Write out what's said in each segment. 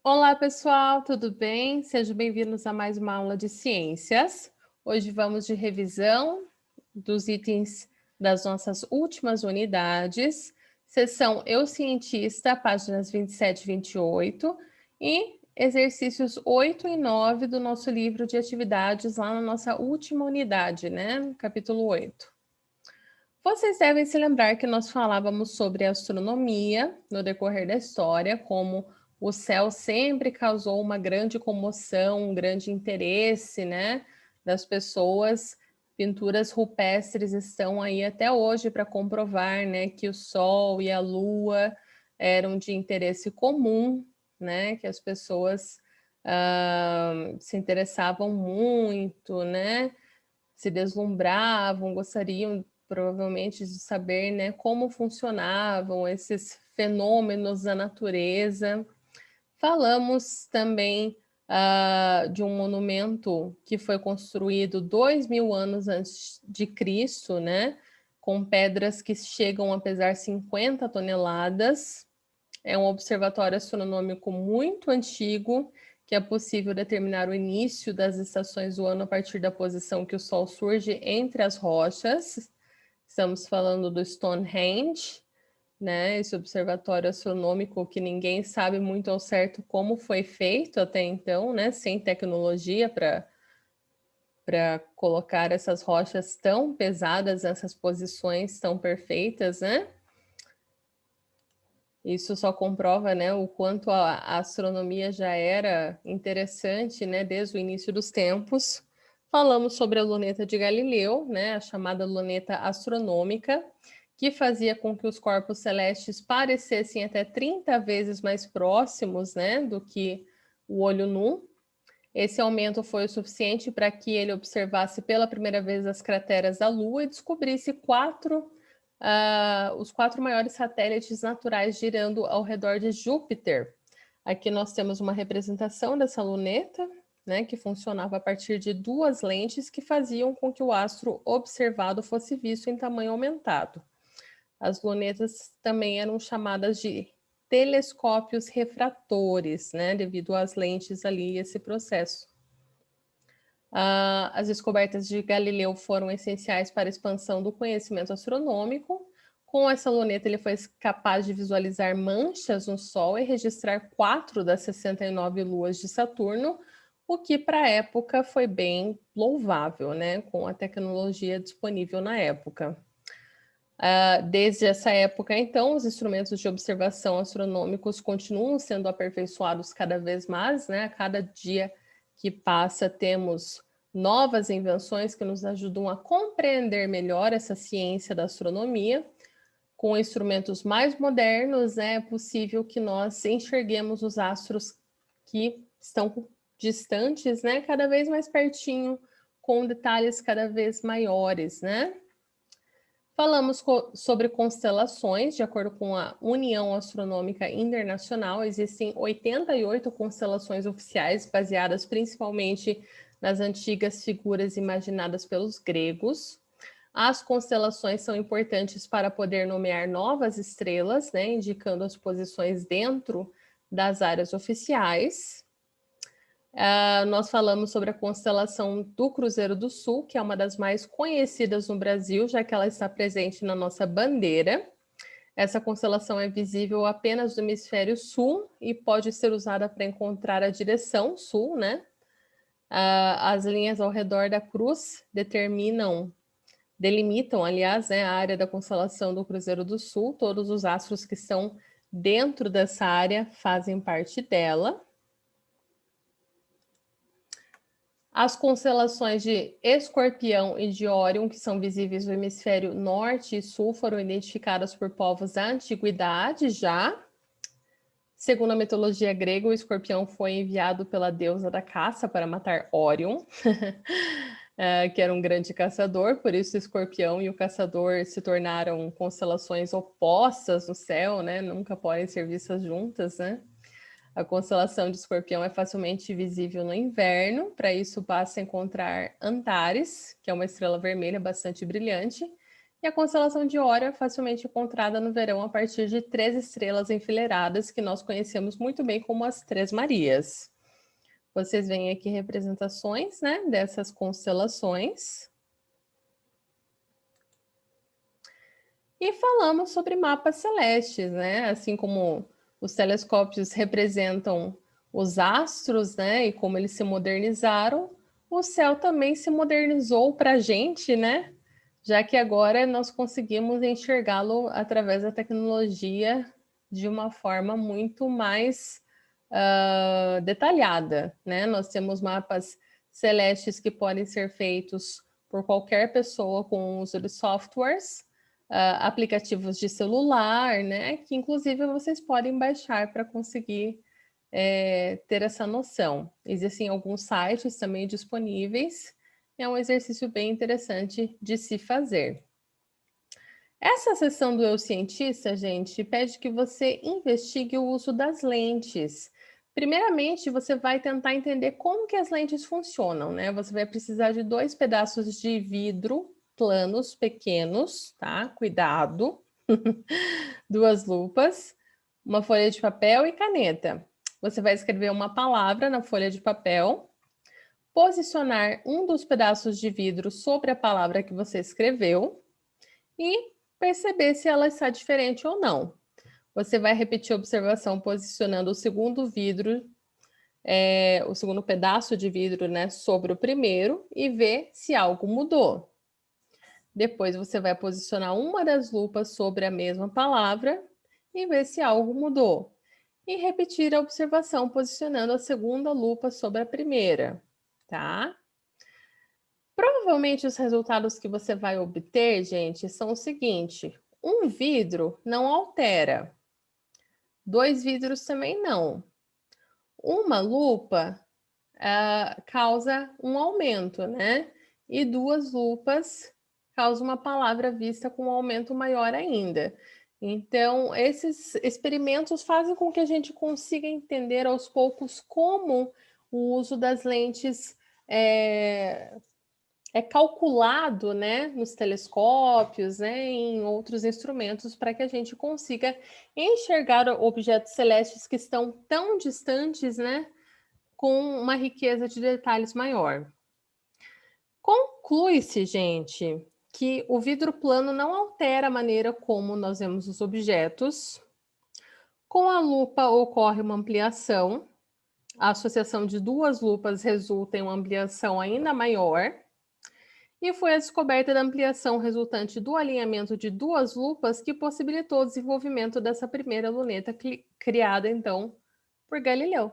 Olá, pessoal, tudo bem? Sejam bem-vindos a mais uma aula de ciências. Hoje vamos de revisão dos itens das nossas últimas unidades, seção Eu Cientista, páginas 27 e 28, e exercícios 8 e 9 do nosso livro de atividades lá na nossa última unidade, né? Capítulo 8. Vocês devem se lembrar que nós falávamos sobre astronomia no decorrer da história, como o céu sempre causou uma grande comoção, um grande interesse, né, das pessoas. Pinturas rupestres estão aí até hoje para comprovar, né, que o Sol e a Lua eram de interesse comum, né, que as pessoas se interessavam muito, né, se deslumbravam, gostariam provavelmente de saber, né, como funcionavam esses fenômenos da natureza. Falamos também de um monumento que foi construído 2.000 anos antes de Cristo, né, com pedras que chegam a pesar 50 toneladas. É um observatório astronômico muito antigo, que é possível determinar o início das estações do ano a partir da posição que o Sol surge entre as rochas. Estamos falando do Stonehenge, né? Esse observatório astronômico que ninguém sabe muito ao certo como foi feito até então, né? Sem tecnologia para colocar essas rochas tão pesadas nessas posições tão perfeitas, né? Isso só comprova, né, o quanto a astronomia já era interessante, né, desde o início dos tempos. Falamos sobre a luneta de Galileu, né, a chamada luneta astronômica, que fazia com que os corpos celestes parecessem até 30 vezes mais próximos, né, do que o olho nu. Esse aumento foi o suficiente para que ele observasse pela primeira vez as crateras da Lua e descobrisse os 4 maiores satélites naturais girando ao redor de Júpiter. Aqui nós temos uma representação dessa luneta, né, que funcionava a partir de 2 lentes que faziam com que o astro observado fosse visto em tamanho aumentado. As lunetas também eram chamadas de telescópios refratores, né, devido às lentes ali, esse processo. As descobertas de Galileu foram essenciais para a expansão do conhecimento astronômico. Com essa luneta, ele foi capaz de visualizar manchas no Sol e registrar 4 das 69 luas de Saturno, o que para a época foi bem louvável, né? Com a tecnologia disponível na época. Desde essa época, então, os instrumentos de observação astronômicos continuam sendo aperfeiçoados cada vez mais, né? A cada dia que passa, temos novas invenções que nos ajudam a compreender melhor essa ciência da astronomia. Com instrumentos mais modernos, né, é possível que nós enxerguemos os astros que estão distantes, né, cada vez mais pertinho, com detalhes cada vez maiores, né? Falamos sobre constelações, de acordo com a União Astronômica Internacional, existem 88 constelações oficiais, baseadas principalmente nas antigas figuras imaginadas pelos gregos. As constelações são importantes para poder nomear novas estrelas, né, indicando as posições dentro das áreas oficiais. Nós falamos sobre a constelação do Cruzeiro do Sul, que é uma das mais conhecidas no Brasil, já que ela está presente na nossa bandeira. Essa constelação é visível apenas do hemisfério sul e pode ser usada para encontrar a direção sul, né? As linhas ao redor da cruz delimitam, aliás, né, a área da constelação do Cruzeiro do Sul. Todos os astros que estão dentro dessa área fazem parte dela. As constelações de Escorpião e de Órion, que são visíveis no hemisfério norte e sul, foram identificadas por povos da antiguidade já. Segundo a mitologia grega, o escorpião foi enviado pela deusa da caça para matar Órion, que era um grande caçador, por isso o escorpião e o caçador se tornaram constelações opostas no céu, né? Nunca podem ser vistas juntas, né? A constelação de Escorpião é facilmente visível no inverno, para isso basta encontrar Antares, que é uma estrela vermelha bastante brilhante, E a constelação de Órion é facilmente encontrada no verão a partir de 3 estrelas enfileiradas, que nós conhecemos muito bem como as Três Marias. Vocês veem aqui representações, né, dessas constelações. E falamos sobre mapas celestes, né? Assim como os telescópios representam os astros, né? E como eles se modernizaram, o céu também se modernizou para a gente, né? Já que agora nós conseguimos enxergá-lo através da tecnologia de uma forma muito mais detalhada, né? Nós temos mapas celestes que podem ser feitos por qualquer pessoa com o uso de softwares, aplicativos de celular, né? Que inclusive vocês podem baixar para conseguir ter essa noção. Existem alguns sites também disponíveis. É um exercício bem interessante de se fazer. Essa sessão do Eu Cientista, gente, pede que você investigue o uso das lentes. Primeiramente, você vai tentar entender como que as lentes funcionam, né? Você vai precisar de 2 pedaços de vidro planos pequenos, tá? Cuidado. 2 lupas, uma folha de papel e caneta. Você vai escrever uma palavra na folha de papel, posicionar um dos pedaços de vidro sobre a palavra que você escreveu e perceber se ela está diferente ou não. Você vai repetir a observação posicionando o segundo vidro, o segundo pedaço de vidro, né, sobre o primeiro e ver se algo mudou. Depois você vai posicionar uma das lupas sobre a mesma palavra e ver se algo mudou. E repetir a observação posicionando a segunda lupa sobre a primeira, tá? Provavelmente os resultados que você vai obter, gente, são o seguinte: um vidro não altera, 2 vidros também não. Uma lupa causa um aumento, né? E 2 lupas causa uma palavra vista com um aumento maior ainda. Então, esses experimentos fazem com que a gente consiga entender aos poucos como o uso das lentes é calculado, né, nos telescópios, né, em outros instrumentos, para que a gente consiga enxergar objetos celestes que estão tão distantes, né, com uma riqueza de detalhes maior. Conclui-se, gente, que o vidro plano não altera a maneira como nós vemos os objetos. Com a lupa ocorre uma ampliação. A associação de 2 lupas resulta em uma ampliação ainda maior. E foi a descoberta da ampliação resultante do alinhamento de 2 lupas que possibilitou o desenvolvimento dessa primeira luneta criada, então, por Galileu.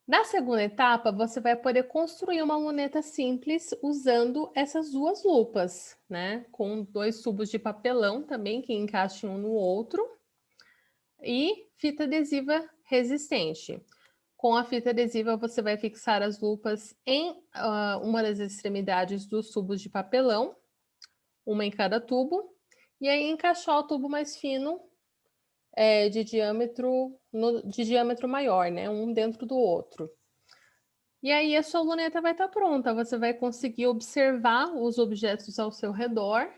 Na segunda etapa, você vai poder construir uma luneta simples usando essas 2 lupas, né? Com 2 tubos de papelão também que encaixem um no outro e fita adesiva resistente. Com a fita adesiva, você vai fixar as lupas em uma das extremidades dos tubos de papelão, uma em cada tubo, e aí encaixar o tubo mais fino de diâmetro maior, né? Um dentro do outro. E aí a sua luneta vai estar pronta. Você vai conseguir observar os objetos ao seu redor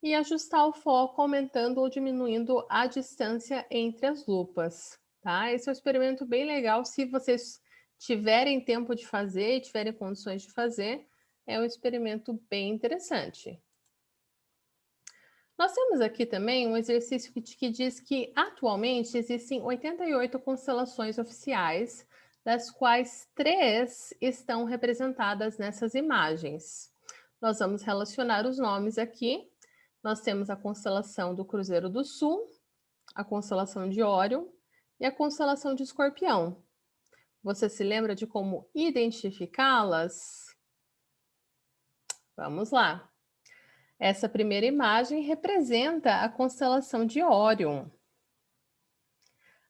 e ajustar o foco, aumentando ou diminuindo a distância entre as lupas, tá? Esse é um experimento bem legal. Se vocês tiverem tempo de fazer e tiverem condições de fazer, é um experimento bem interessante. Nós temos aqui também um exercício que diz que atualmente existem 88 constelações oficiais, das quais 3 estão representadas nessas imagens. Nós vamos relacionar os nomes aqui. Nós temos a constelação do Cruzeiro do Sul, a constelação de Órion e a constelação de Escorpião. Você se lembra de como identificá-las? Vamos lá. Essa primeira imagem representa a constelação de Órion.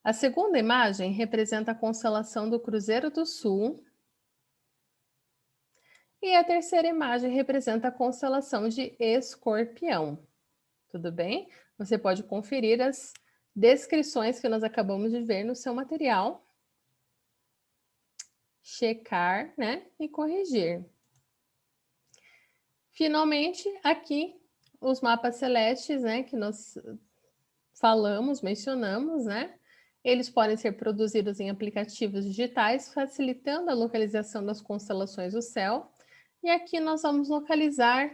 A segunda imagem representa a constelação do Cruzeiro do Sul. E a terceira imagem representa a constelação de Escorpião. Tudo bem? Você pode conferir as descrições que nós acabamos de ver no seu material. Checar, né? E corrigir. Finalmente, aqui, os mapas celestes, né, que nós mencionamos, né? Eles podem ser produzidos em aplicativos digitais, facilitando a localização das constelações do céu. E aqui nós vamos localizar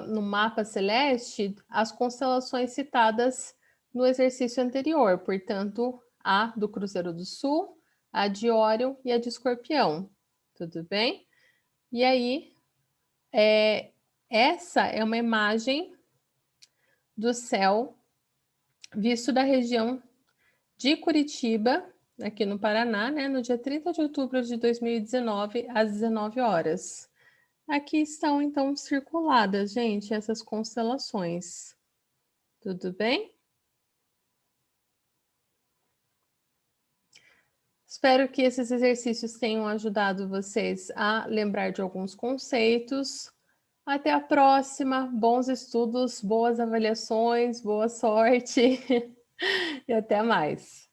no mapa celeste as constelações citadas no exercício anterior, portanto, a do Cruzeiro do Sul, a de Órion e a de Escorpião. Tudo bem? E aí, essa é uma imagem do céu visto da região de Curitiba, aqui no Paraná, né, no dia 30 de outubro de 2019, às 19 horas. Aqui estão, então, circuladas, gente, essas constelações. Tudo bem? Espero que esses exercícios tenham ajudado vocês a lembrar de alguns conceitos. Até a próxima, bons estudos, boas avaliações, boa sorte e até mais.